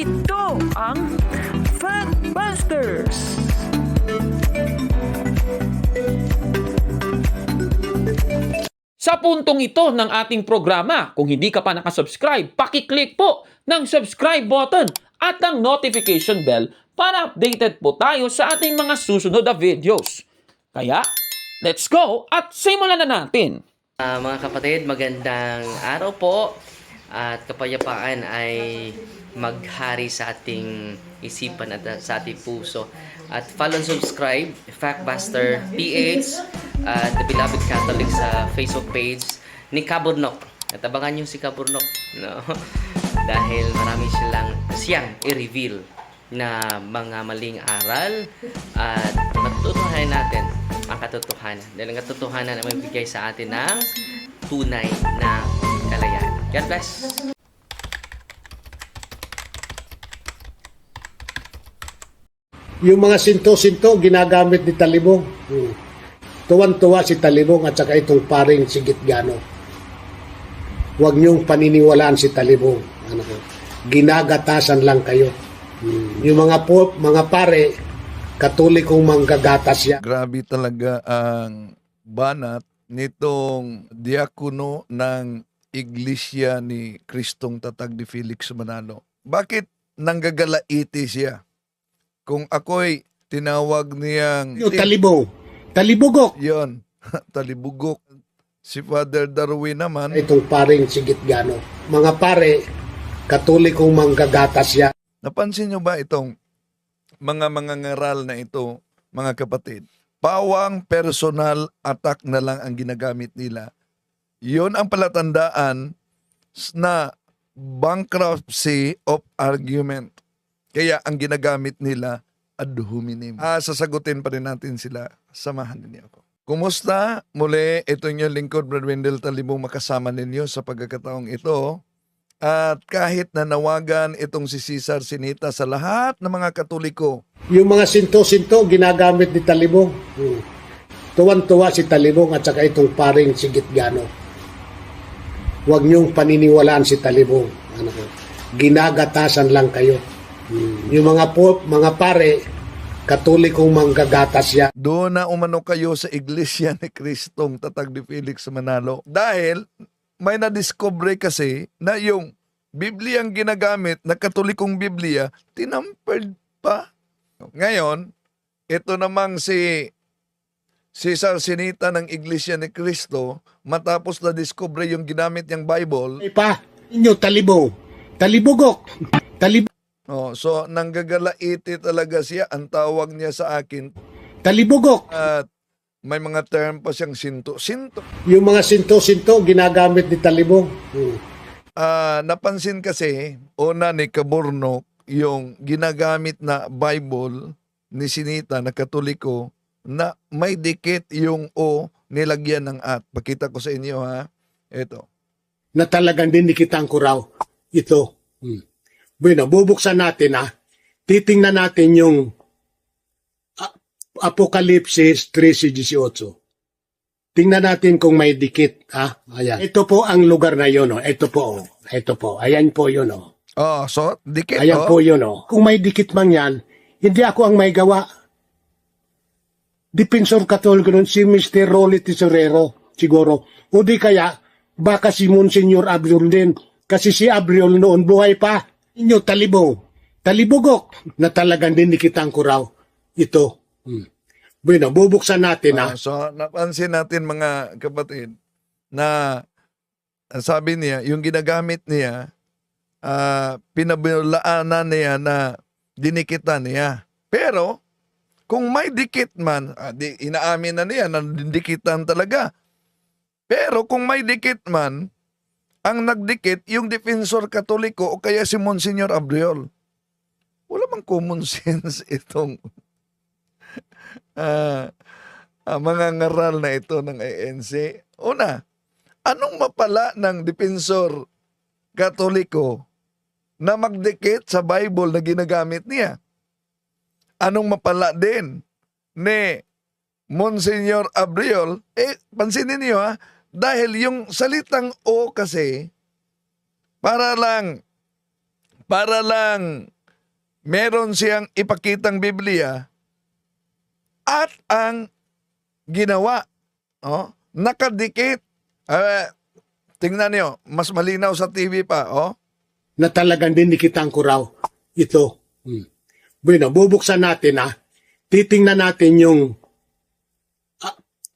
Ito ang Factbusters! Sa puntong ito ng ating programa, kung hindi ka pa nakasubscribe, pakiclick po ng subscribe button at ang notification bell para updated po tayo sa ating mga susunod na videos. Kaya, let's go at simulan na natin! Mga kapatid, magandang araw po at kapayapaan ay maghari sa ating isipan at sa ating puso. At follow and subscribe, Factbuster PH at The Beloved Catholic sa Facebook page ni Kaburnok. At abangan nyo si Kaburnok, no? Dahil marami siyang i-reveal na mga maling aral at matutuhanan natin ang katotohanan. Dahil ang katotohanan ay magbigay sa atin ng tunay na kalayaan. God bless! Yung mga sinto-sinto ginagamit ni Talibong. Tuwan-tuwa si Talibong at saka itong paring Sigit Gano. Huwag niyong paniniwalaan si Talibong. Ginagatasan lang kayo. Yung mga pare, Katolikong manggagatas yan. Grabe talaga ang banat nitong diakono ng Iglesia ni Kristong Tatag ni Felix Manalo. Bakit nanggagalaiti siya? Kung ako'y tinawag niyang... Yung Talibong. Talibugok. Yon, talibugok. Si Father Darwin naman... Itong paring Sigit Gano. Mga pare, Katolikong manggagatas yan. Napansin nyo ba itong mga ngaral na ito, mga kapatid? Pawang personal attack na lang ang ginagamit nila. Yon ang palatandaan na bankruptcy of argument. Kaya ang ginagamit nila ad hominem. Sasagutin pa rin natin sila. Samahan ninyo ako. Kumusta? Muli, ito yung lingkod, Brad Wendell Talibong, makasama ninyo sa pagkakataong ito. At kahit nanawagan itong si Cesar Sinita sa lahat ng mga Katoliko. Yung mga sinto-sinto ginagamit ni Talibong. Tuwan-tuwa si Talibong at saka itong paring Sigit Gano. Huwag niyong paniniwalaan si Talibong. Ginagatasan lang kayo. Yung mga pare, Katolikong manggagatas yan. Doon na umano kayo sa Iglesia ni Kristong Tatag ni Felix Manalo. Dahil may nadiscover kasi na yung Biblia ang ginagamit na Katolikong Biblia, tinampered pa. Ngayon, ito namang si Cesar Sinita ng Iglesia ni Cristo, matapos na discover yung ginamit niyang Bible. Inyo Talibong. Talibugok. So nanggagalaiti talaga siya, ang tawag niya sa akin. Talibugok. At may mga term pa siyang sinto. Yung mga sinto-sinto ginagamit ni Talibong. Napansin kasi, una ni Kaburnok, yung ginagamit na Bible ni Sinita na Katoliko na may dikit yung O nilagyan ng at. Pakita ko sa inyo ha. Ito. Na talagang dinikitan ko raw. Ito. Bueno, bubuksan natin ha. Titingnan natin yung Apokalipsis 13:18. Tingnan natin kung may dikit. Ayan. Ito po ang lugar na yun. Ito po. Ito po. Ayan po yun. So dikit. Ayan po yun. Kung may dikit man yan, hindi ako ang may gawa. Dipensor Katoliko nun, si Mr. Rolly Tesorero, siguro. O di kaya, baka si Monsignor Abriol din. Kasi si Abriol noon, buhay pa. Inyo talibugok, na talagang dinikitan ko raw. Ito. Bueno, bubuksan natin So, napansin natin mga kapatid na sabi niya, yung ginagamit niya, pinabulaanan niya na dinikitan niya. Pero, kung may dikit man, inaamin na niya na dikitan talaga. Pero kung may dikit man, ang nagdikit yung Dipensor Katoliko o kaya si Monsignor Abriol. Wala bang common sense itong mga ngaral na ito ng ANC? Una, anong mapala ng Dipensor Katoliko na magdikit sa Bible na ginagamit niya? Anong mapala din ni Monsignor Abriol? Pansinin niyo dahil yung salitang O kasi para lang meron siyang ipakitang Biblia at ang ginawa, nakadikit. Tingnan niyo, mas malinaw sa TV pa, na talagang dinikitan ko raw ito. Bueno, bubuksan natin titingnan natin yung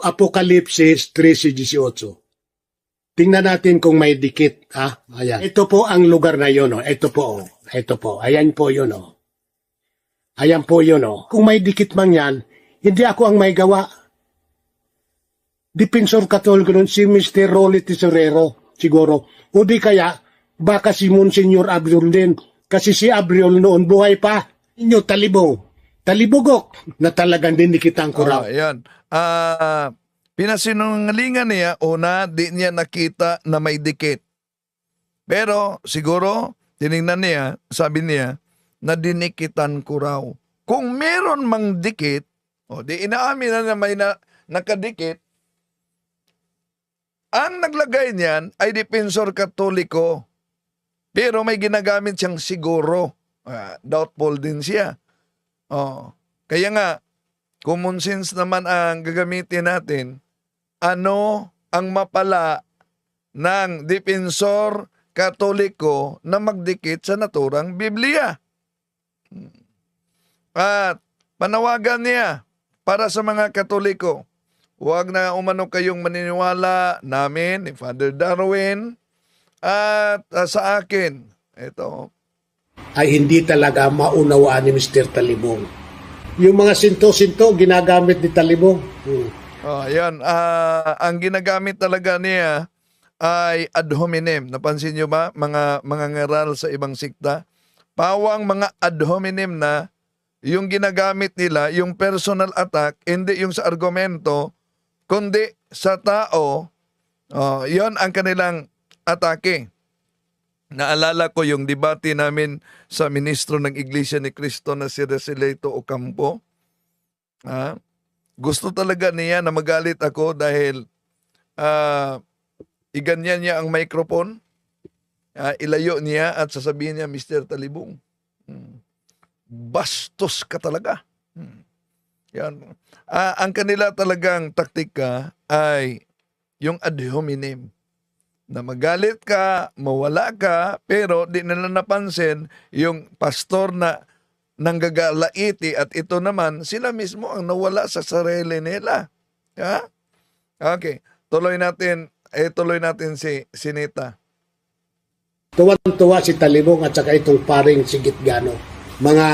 Apokalipsis 13:18. Tingnan natin kung may dikit. Ayan. Ito po ang lugar na yun. Ito po. Ito po. Ayan po yun. Ayan po yun. Kung may dikit man yan, hindi ako ang may gawa. Defensor Katoliko nun, si Mr. Rolly Tesorero, siguro. O di kaya, baka si Monsignor Abriol din. Kasi si Abriol noon buhay pa. Inyo, talibugok, na talagang dinikitan ko raw. Ayan. Pinasinungalingan niya, una, di niya nakita na may dikit. Pero siguro, tinignan niya, sabi niya, na dinikitan ko raw. Kung meron mang dikit, di inaamin na may nakadikit, ang naglagay niyan ay Defensor Katoliko. Pero may ginagamit siyang siguro. Doubtful din siya. Kaya nga, common sense naman ang gagamitin natin. Ano ang mapala ng Defensor Katoliko na magdikit sa naturang Biblia? At panawagan niya para sa mga Katoliko, huwag na umano kayong maniniwala namin, ni Father Darwin, at sa akin, ito, ay hindi talaga maunawaan ni Mr. Talibong. Yung mga sinto-sinto, ginagamit ni Talibong. Ayan. Ang ginagamit talaga niya ay ad hominem. Napansin nyo ba, mga ngaral sa ibang sikta? Pawang mga ad hominem na yung ginagamit nila, yung personal attack, hindi yung sa argumento, kundi sa tao, yon ang kanilang atake. Naalala ko yung debate namin sa ministro ng Iglesia ni Cristo na si Resileto Ocampo. Gusto talaga niya na magalit ako dahil iganyan niya ang microphone, ilayo niya at sasabihin niya, Mr. Talibong, bastos ka talaga. Yan. Ang kanila talagang taktika ay yung ad hominem. Na magalit ka, mawala ka, pero di nila napansin yung pastor na nanggagalaiti at ito naman, sila mismo ang nawala sa sarili nila. Okay, tuloy natin si Sinita. Tuwan-tuwa si Talibong at saka itong paring Sigit Gano. Mga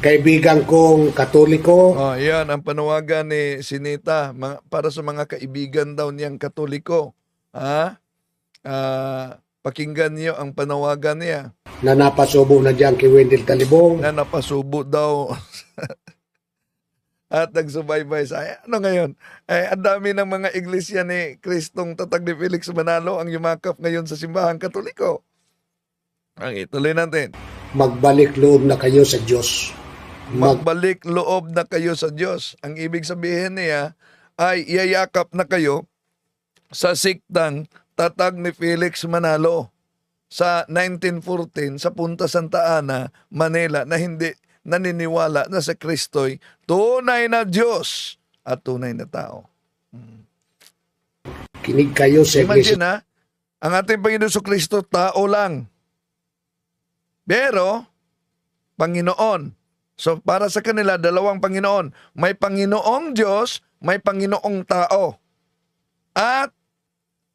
kaibigan kong Katoliko. Yan ang panawagan ni Sinita para sa mga kaibigan daw niyang Katoliko. Pakinggan niyo ang panawagan niya. Na napasubo na diyan kay Wendell Talibong. Na napasubo daw at nagsubaybay sa ano ngayon? Ang dami ng mga iglesia ni Kristong Tatag ni Felix Manalo ang yumakap ngayon sa simbahang Katoliko. Ang ituloy natin. Magbalik loob na kayo sa Diyos. Magbalik loob na kayo sa Diyos. Ang ibig sabihin niya ay iyayakap na kayo sa siktang Tatag ni Felix Manalo sa 1914 sa Punta Santa Ana, Manila, na hindi naniniwala na sa Kristo'y tunay na Diyos at tunay na tao. Kinig kayo sa Imagine Iglesia. ang ating Panginoon Kristo tao lang. Pero, Panginoon. So, para sa kanila, dalawang Panginoon. May Panginoong Diyos, may Panginoong tao. At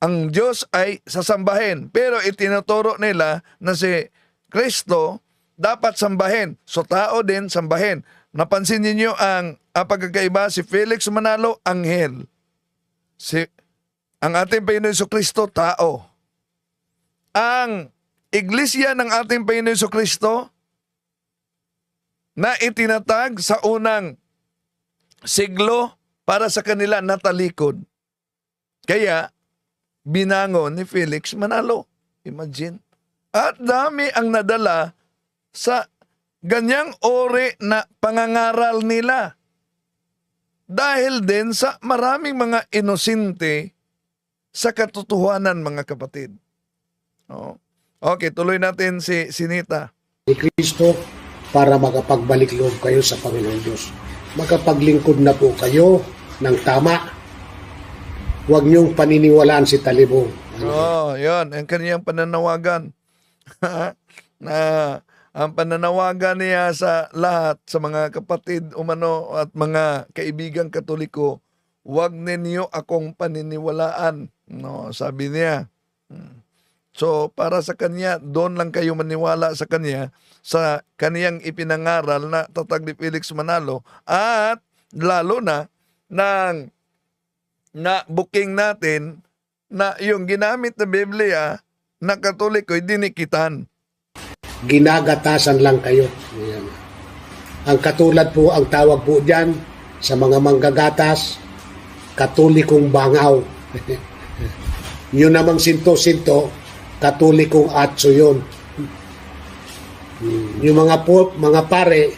ang Diyos ay sasambahin. Pero itinuturo nila na si Kristo dapat sambahin. So tao din sambahin. Napansin niyo ang pagkakaiba, si Felix Manalo, anghel. Ang ating Panginoon Kristo, tao. Ang iglesia ng ating Panginoon Kristo na itinatag sa unang siglo para sa kanila natalikod. Kaya, binangon ni Felix Manalo. Imagine. At dami ang nadala sa ganyang ori na pangangaral nila. Dahil din sa maraming mga inosente sa katotohanan, mga kapatid. Okay, tuloy natin si Sinita. ni Kristo para makapagbalik loob kayo sa Panginoon Diyos. Makapaglingkod na po kayo ng tama. Huwag niyong paniniwalaan si Talibong. Yun. Ang kaniyang pananawagan. Na ang pananawagan niya sa lahat, sa mga kapatid umano at mga kaibigang Katoliko, huwag ninyo akong paniniwalaan. No, sabi niya. So, para sa kanya, doon lang kayo maniwala sa kanya, sa kaniyang ipinangaral na tatag ni Felix Manalo, at lalo na nang na booking natin na yung ginamit na Biblia na Katoliko ay dinikitan. Ginagatasan lang kayo. Ayan. Ang katulad po, ang tawag po dyan sa mga manggagatas, Katolikong bangaw. Yun namang sinto-sinto, Katolikong atso yun. Yung mga pare,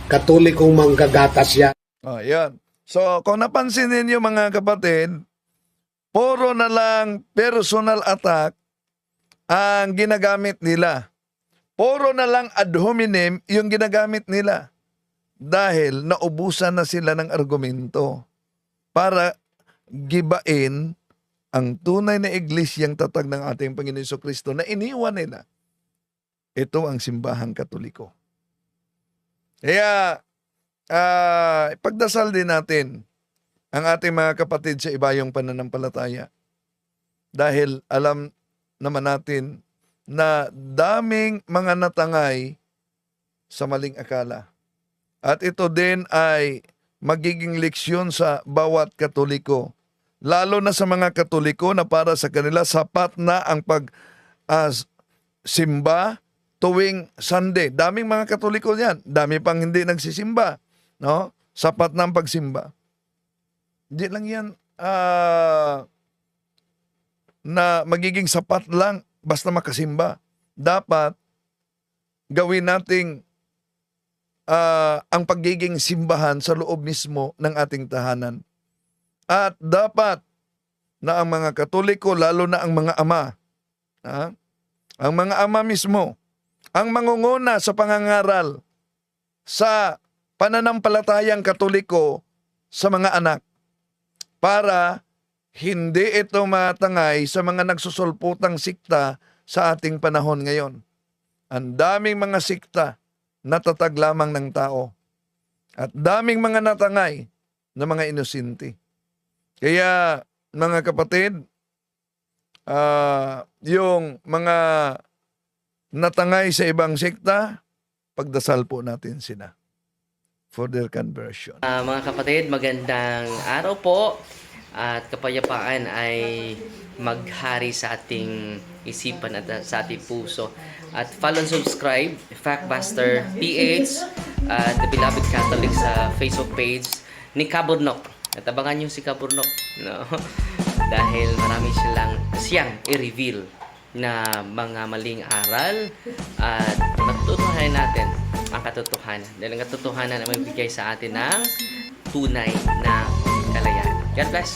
Katolikong manggagatas yan. Yan. So, kung napansin ninyo mga kapatid, puro na lang personal attack ang ginagamit nila. Puro na lang ad hominem yung ginagamit nila. Dahil naubusan na sila ng argumento para gibain ang tunay na iglesyang tatag ng ating Panginoon Jesucristo na iniwan nila. Ito ang simbahang Katoliko. Kaya, ipagdasal din natin ang ating mga kapatid sa ibayong pananampalataya. Dahil alam naman natin na daming mga natangay sa maling akala. At ito din ay magiging leksyon sa bawat Katoliko. Lalo na sa mga Katoliko na para sa kanila sapat na ang simba tuwing Sunday. Daming mga Katoliko yan. Dami pang hindi nagsisimba. No? Sapat na ang pagsimba. Hindi lang yan na magiging sapat lang basta makasimba. Dapat gawin nating ang pagiging simbahan sa loob mismo ng ating tahanan. At dapat na ang mga Katoliko, lalo na ang mga ama, ang mga ama mismo, ang mangunguna sa pangangaral sa pananampalatayang Katoliko sa mga anak para hindi ito matangay sa mga nagsusulputang sikta sa ating panahon ngayon. Ang daming mga sikta na tatag lamang ng tao at daming mga natangay na mga inosente. Kaya mga kapatid, yung mga natangay sa ibang sikta, pagdasal po natin sila for their conversion. Mga kapatid, magandang araw po at kapayapaan ay maghari sa ating isipan at sa ating puso. At follow and subscribe, Factbuster PH at The Beloved Catholic sa Facebook page ni Kaburnok. At abangan nyo si Kaburnok, no? Dahil marami siyang i-reveal na mga maling aral at matutuhanan natin ang katotohanan. Dahil ang katotohanan ay magbigay sa atin ng tunay na kalayaan. God bless!